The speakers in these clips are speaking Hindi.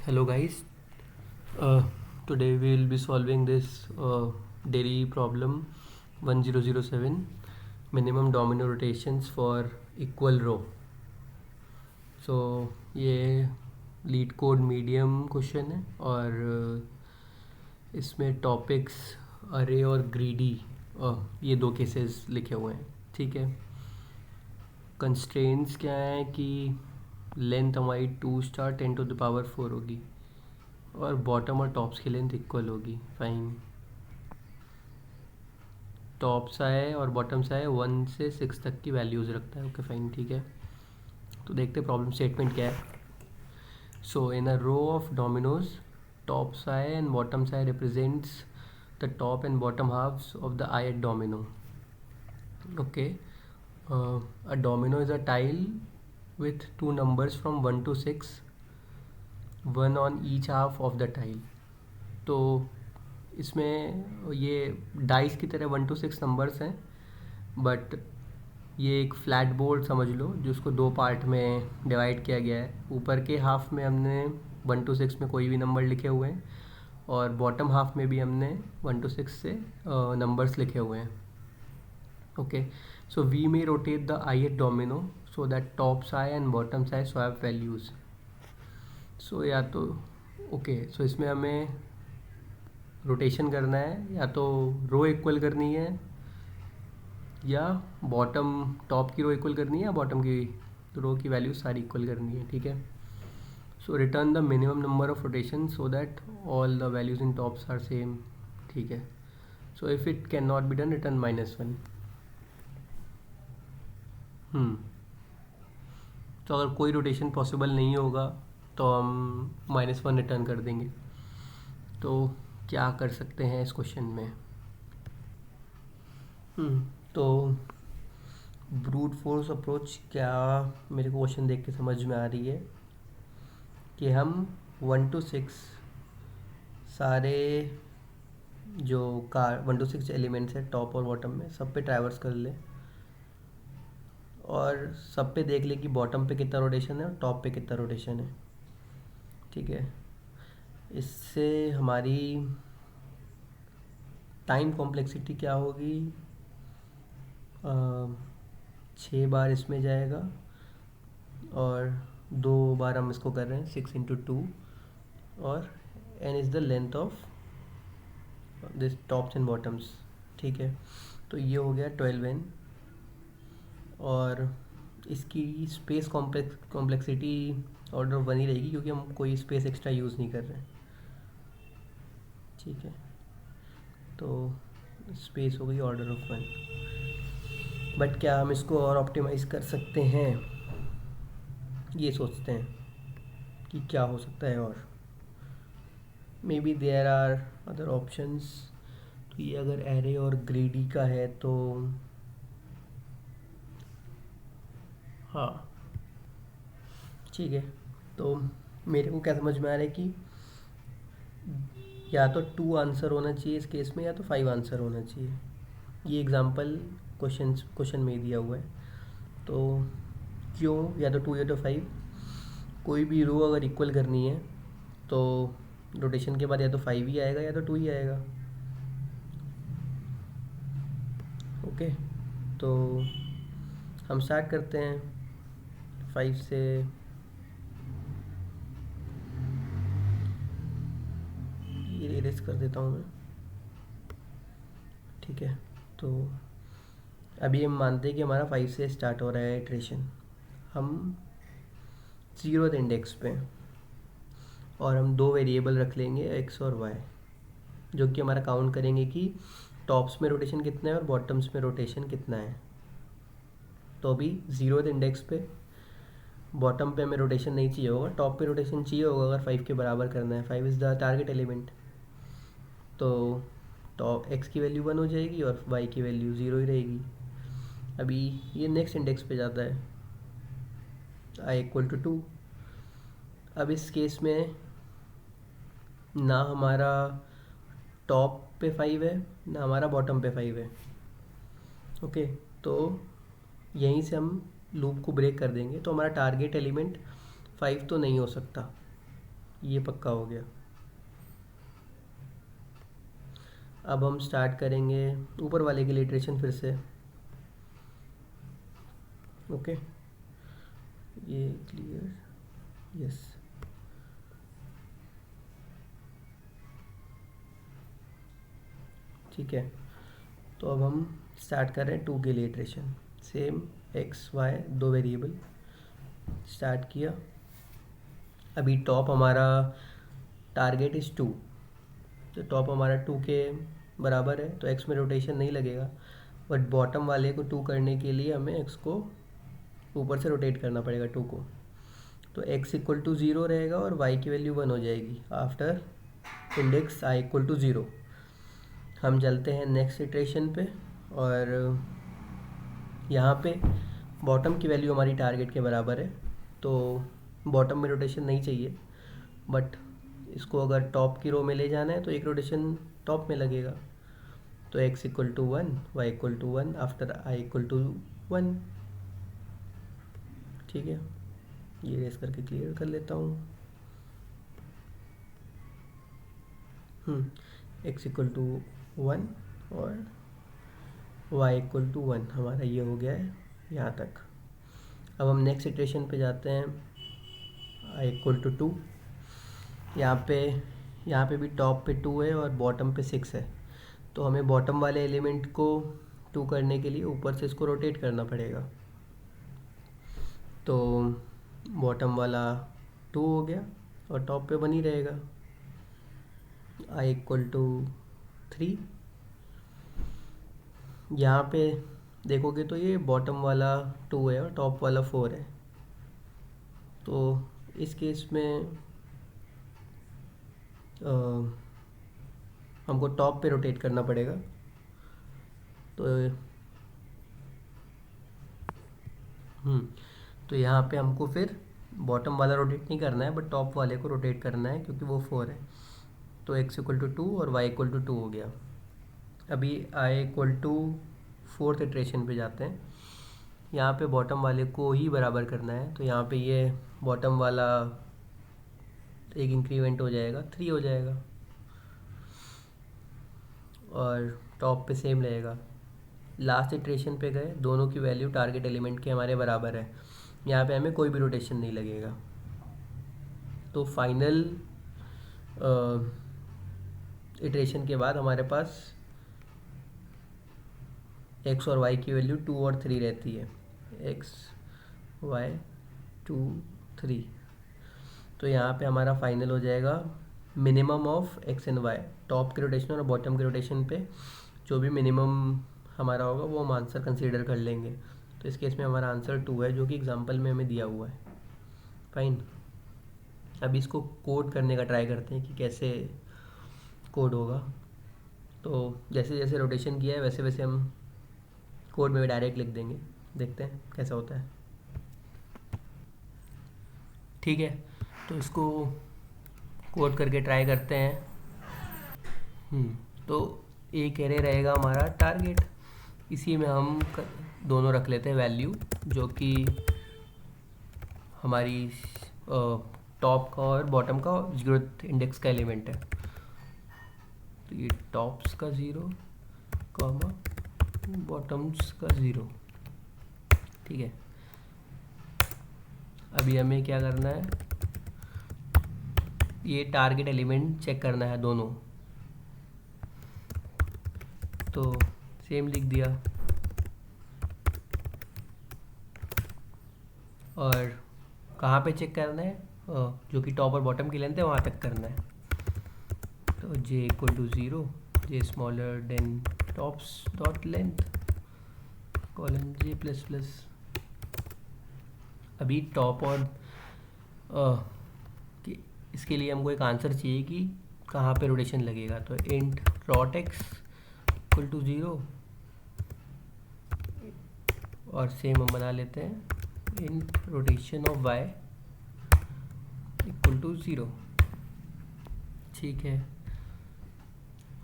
Hello guys, today we will be solving this daily problem 1007 minimum domino rotations for equal row. So ये लीड कोड मीडियम क्वेश्चन है और इसमें टॉपिक्स अरे और ग्रीडी ये दो केसेस लिखे हुए हैं. ठीक है. कंस्ट्रेंट्स क्या है कि लेंथ हमारी 2 स्टार 10 टू द पावर 4 होगी और बॉटम और टॉप्स की लेंथ इक्वल होगी. फाइन. टॉप्स आए और बॉटम्स आए 1 से 6 तक की वैल्यूज़ रखता है. Okay fine. ठीक है. तो देखते प्रॉब्लम स्टेटमेंट क्या है. So in a row of dominoes tops i and bottoms i represents the top and bottom halves of the ith domino. Okay. A domino is a tile with two numbers from 1 to 6, one on each half of the tile. तो इसमें ये डाइस की तरह 1 to 6 नंबर्स हैं, बट ये एक फ्लैट बोर्ड समझ लो जिसको दो पार्ट में डिवाइड किया गया है. ऊपर के हाफ में हमने 1 to 6 में कोई भी नंबर लिखे हुए हैं और बॉटम हाफ में भी हमने 1 to 6 से नंबर्स लिखे हुए हैं. Okay, so we may rotate the ith domino so that tops I and bottoms I swap values. So या तो so इसमें हमें रोटेशन करना है, या तो रो इक्वल करनी है या बॉटम टॉप की रो इक्वल करनी है या बॉटम की रो की वैल्यू सारी इक्वल करनी है. ठीक है. So return the minimum number of rotation so that all the values in tops are same. ठीक है. So if it can not be done return -1. तो अगर कोई रोटेशन पॉसिबल नहीं होगा तो हम -1 रिटर्न कर देंगे. तो क्या कर सकते हैं इस क्वेश्चन में. तो ब्रूट फोर्स अप्रोच क्या मेरे को क्वेश्चन देख के समझ में आ रही है कि हम 1 to 6 सारे जो 1 to 6 एलिमेंट्स है टॉप और बॉटम में सब पे ट्रैवर्स कर ले और सब पे देख ले कि बॉटम पे कितना रोटेशन है और टॉप पे कितना रोटेशन है. ठीक है. इससे हमारी टाइम कॉम्प्लेक्सिटी क्या होगी. 6 बार इसमें जाएगा और 2 बार हम इसको कर रहे हैं 6 into 2 और n is the length of this tops and bottoms. ठीक है. तो ये हो गया 12n और इसकी स्पेस कॉम्प्लेक्सिटी ऑर्डर ऑफ 1 ही रहेगी क्योंकि हम कोई स्पेस एक्स्ट्रा यूज़ नहीं कर रहे हैं. ठीक है. तो स्पेस हो गई ऑर्डर ऑफ 1. बट क्या हम इसको और ऑप्टिमाइज़ कर सकते हैं, ये सोचते हैं कि क्या हो सकता है. और maybe there are other options. तो ये अगर एरे और ग्रीडी का है तो हाँ ठीक है. तो मेरे को क्या समझ में आ रहा है कि या तो 2 आंसर होना चाहिए इस केस में या तो 5 आंसर होना चाहिए. ये एग्जांपल क्वेश्चन में दिया हुआ है. तो क्यों या तो 2 या तो 5. कोई भी रो अगर इक्वल करनी है तो रोटेशन के बाद या तो 5 ही आएगा या तो 2 ही आएगा. ओके. तो हम स्टार्ट करते हैं 5 से. ये इरेज कर देता हूँ मैं. ठीक है. तो अभी हम मानते हैं कि हमारा 5 से स्टार्ट हो रहा है इटरेशन. हम 0th इंडेक्स पे और हम 2 वेरिएबल रख लेंगे x और y, जो कि हमारा काउंट करेंगे कि टॉप्स में रोटेशन कितना है और बॉटम्स में रोटेशन कितना है. तो अभी 0th इंडेक्स पे बॉटम पे हमें रोटेशन नहीं चाहिए होगा, टॉप पे रोटेशन चाहिए होगा अगर 5 के बराबर करना है. 5 इज़ द टारगेट एलिमेंट. तो टॉप x की वैल्यू 1 हो जाएगी और y की वैल्यू 0 ही रहेगी. अभी ये नेक्स्ट इंडेक्स पे जाता है i = 2. अब इस केस में ना हमारा टॉप पे 5 है ना हमारा बॉटम पे 5 है. ओके. तो यहीं से हम लूप को ब्रेक कर देंगे. तो हमारा टारगेट एलिमेंट 5 तो नहीं हो सकता. ये पक्का हो गया। अब हम स्टार्ट करेंगे ऊपर वाले के लिए इटरेशन फिर से। ओके, ये क्लियर, यस। ठीक है, तो अब हम स्टार्ट कर रहे हैं 2 के लिए iteration. Same x y 2 variable start किया। अभी टॉप हमारा टारगेट इज़ 2, तो टॉप हमारा 2 के बराबर है, तो एक्स में रोटेशन नहीं लगेगा, बट बॉटम वाले को 2 करने के लिए हमें एक्स को ऊपर से रोटेट करना पड़ेगा 2 को। तो x इक्वल टू 0 रहेगा और y की वैल्यू 1 हो जाएगी after index i equal to 0। हम चलते हैं नेक्स्ट इटरेशन पे, और यहाँ पे बॉटम की वैल्यू हमारी टारगेट के बराबर है, तो बॉटम में रोटेशन नहीं चाहिए, बट इसको अगर टॉप की रो में ले जाना है तो एक रोटेशन टॉप में लगेगा। तो x equal to 1, y equal to 1 after i equal to 1। ठीक है, ये रेस करके क्लियर कर लेता हूँ। x इक्वल टू 1 और y इक्वल टू 1 हमारा ये हो गया है यहाँ तक। अब हम नेक्स्ट इटरेशन पे जाते हैं, i इक्वल टू 2। यहाँ पे भी टॉप पे 2 है और बॉटम पे 6 है, तो हमें बॉटम वाले एलिमेंट को 2 करने के लिए ऊपर से इसको रोटेट करना पड़ेगा। तो बॉटम वाला 2 हो गया और टॉप पे 1 ही रहेगा। i equal to 3। यहाँ पे देखोगे तो ये बॉटम वाला 2 है और टॉप वाला 4 है, तो इस केस में हमको टॉप पे रोटेट करना पड़ेगा। तो यहाँ पे हमको फिर बॉटम वाला रोटेट नहीं करना है, बट टॉप वाले को रोटेट करना है क्योंकि वो 4 है। तो x इक्वल टू 2 और y इक्वल टू 2 हो गया। अभी i equal to 4th iteration पे जाते हैं। यहाँ पे बॉटम वाले को ही बराबर करना है, तो यहाँ पे ये बॉटम वाला एक इंक्रीमेंट हो जाएगा, 3 हो जाएगा, और टॉप पे सेम रहेगा। लास्ट इटरेशन पे गए, दोनों की वैल्यू टारगेट एलिमेंट के हमारे बराबर है, यहाँ पे हमें कोई भी रोटेशन नहीं लगेगा। तो फाइनल इटरेशन के बाद हमारे पास x और y की वैल्यू 2 और 3 रहती है, x y 2 3। तो यहाँ पे हमारा फाइनल हो जाएगा minimum of x and y। Top के रोटेशन और बॉटम के रोटेशन पे जो भी मिनिमम हमारा होगा वो हम आंसर कंसीडर कर लेंगे। तो इस केस में हमारा आंसर 2 है, जो कि एग्जांपल में हमें दिया हुआ है। फाइन, अभी इसको कोड करने का ट्राई करते हैं कि कैसे कोड होगा। तो जैसे जैसे रोटेशन किया है वैसे वैसे हम कोड में भी डायरेक्ट लिख देंगे, देखते हैं कैसा होता है। ठीक है, तो इसको कोड करके ट्राई करते हैं। तो एक एरे रहेगा हमारा टारगेट, इसी में हम दोनों रख लेते हैं वैल्यू, जो कि हमारी टॉप का और बॉटम का 0th इंडेक्स का एलिमेंट है। तो ये टॉप्स का 0 कॉमा बॉटम्स का 0। ठीक है, अभी हमें क्या करना है, ये टारगेट एलिमेंट चेक करना है दोनों। तो सेम लिख दिया, और कहाँ पे चेक करना है, जो कि टॉप और बॉटम की लेंथ है वहाँ तक करना है। तो j equal to 0, j smaller than tops dot length colon j plus plus. अभी टॉप और इसके लिए हमको एक आंसर चाहिए कि कहाँ पे रोटेशन लगेगा। तो int rot x equal to 0, और सेम हम बना लेते हैं int rotation of y equal to 0। ठीक है,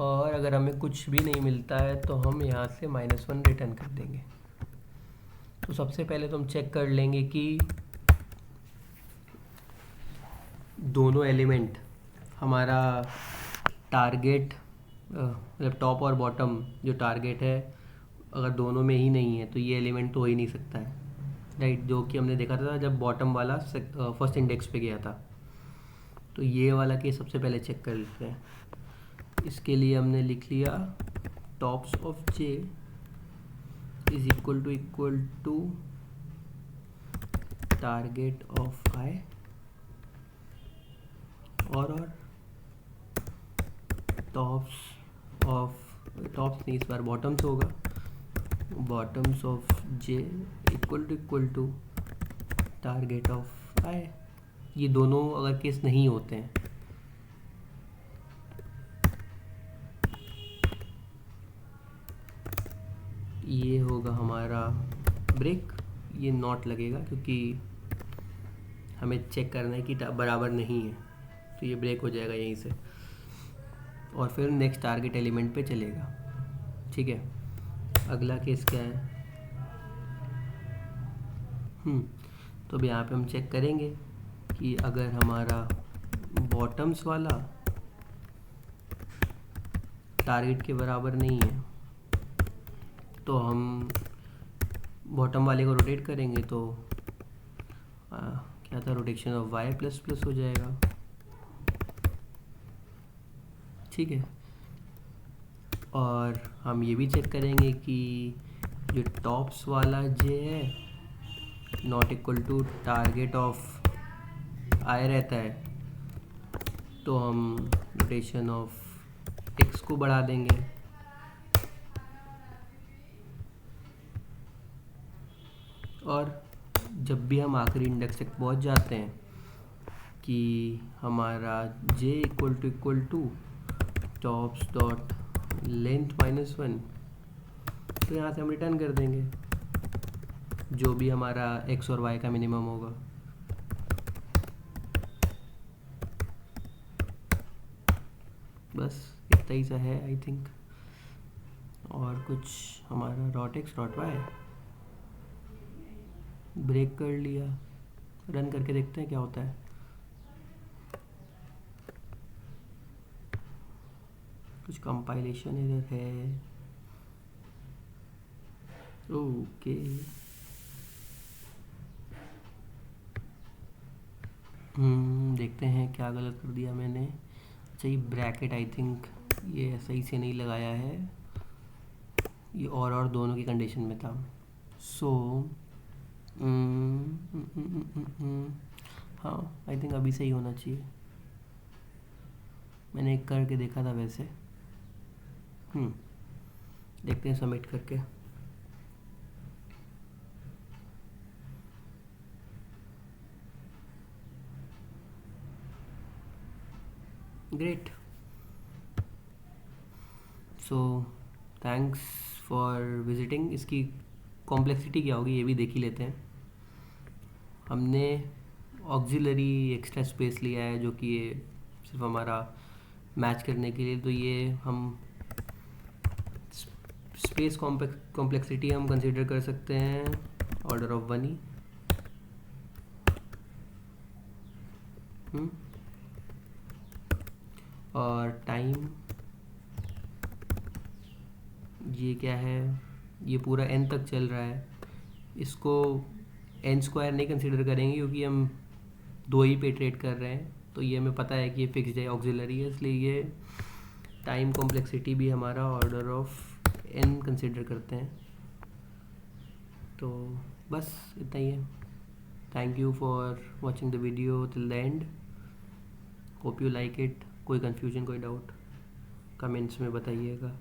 और अगर हमें कुछ भी नहीं मिलता है तो हम यहाँ से -1 रिटर्न कर देंगे। तो सबसे पहले तो हम चेक कर लेंगे कि दोनों एलिमेंट हमारा टारगेट मतलब टॉप और बॉटम जो टारगेट है अगर दोनों में ही नहीं है तो ये एलिमेंट तो हो ही नहीं सकता है, राइट। जो कि हमने देखा था जब बॉटम वाला फर्स्ट इंडेक्स पे गया था। तो ये वाला केस सबसे पहले चेक कर लेते हैं। इसके लिए हमने लिख लिया tops of j is equal to target of i और टॉप्स नहीं, इस बार बॉटम्स होगा। Bottoms of j equal to target of i. ये दोनों अगर केस नहीं होते हैं ये होगा हमारा ब्रेक। ये नॉट लगेगा क्योंकि हमें चेक करना है कि बराबर नहीं है, तो ये ब्रेक हो जाएगा यहीं से और फिर नेक्स्ट टारगेट एलिमेंट पे चलेगा। ठीक है, अगला केस क्या है? तो अब यहाँ पे हम चेक करेंगे कि अगर हमारा बॉटम्स वाला टारगेट के बराबर नहीं है तो हम बॉटम वाले को रोटेट करेंगे तो क्या था, rotation of Y plus plus हो जाएगा। ठीक है, और हम ये भी चेक करेंगे कि जो टॉप्स वाला जे है not equal to target of i रहता है तो हम रोटेशन ऑफ एक्स को बढ़ा देंगे। और जब भी हम आखिरी इंडेक्स तक पहुंच जाते हैं कि हमारा j equal to tops dot length -1, तो यहाँ से हम रिटर्न कर देंगे जो भी हमारा x और y का मिनिमम होगा। बस इतना ही सा है आई थिंक। और कुछ हमारा dot x dot y break कर लिया, रन करके देखते हैं क्या होता है। कुछ कंपाइलेशन इधर है, ओके। देखते हैं क्या गलत कर दिया मैंने। अच्छा, ये ब्रैकेट आई थिंक ये सही से नहीं लगाया है, ये और दोनों की कंडीशन में था। सो हाँ, आई थिंक अभी सही होना चाहिए। मैंने एक करके देखा था वैसे। देखते हैं सबमिट करके। Great. So thanks for visiting. इसकी कॉम्प्लेक्सिटी क्या होगी ये भी देख ही लेते हैं। हमने ऑक्सिलरी एक्स्ट्रा स्पेस लिया है जो कि ये सिर्फ हमारा मैच करने के लिए, तो ये हम स्पेस कॉम्प्लेक्सिटी हम कंसिडर कर सकते हैं ऑर्डर ऑफ 1 ही। और टाइम ये क्या है, ये पूरा n तक चल रहा है। इसको n² नहीं कंसिडर करेंगे क्योंकि हम 2 ही पे ट्रेड कर रहे हैं, तो ये हमें पता है कि ये फिक्स्ड है, ऑक्सिलरी है, इसलिए ये टाइम कॉम्प्लेक्सिटी भी हमारा ऑर्डर ऑफ n कंसिडर करते हैं। तो बस इतना ही है। Thank you for watching the video till the end. Hope you like it. कोई कन्फ्यूजन कोई डाउट कमेंट्स में बताइएगा।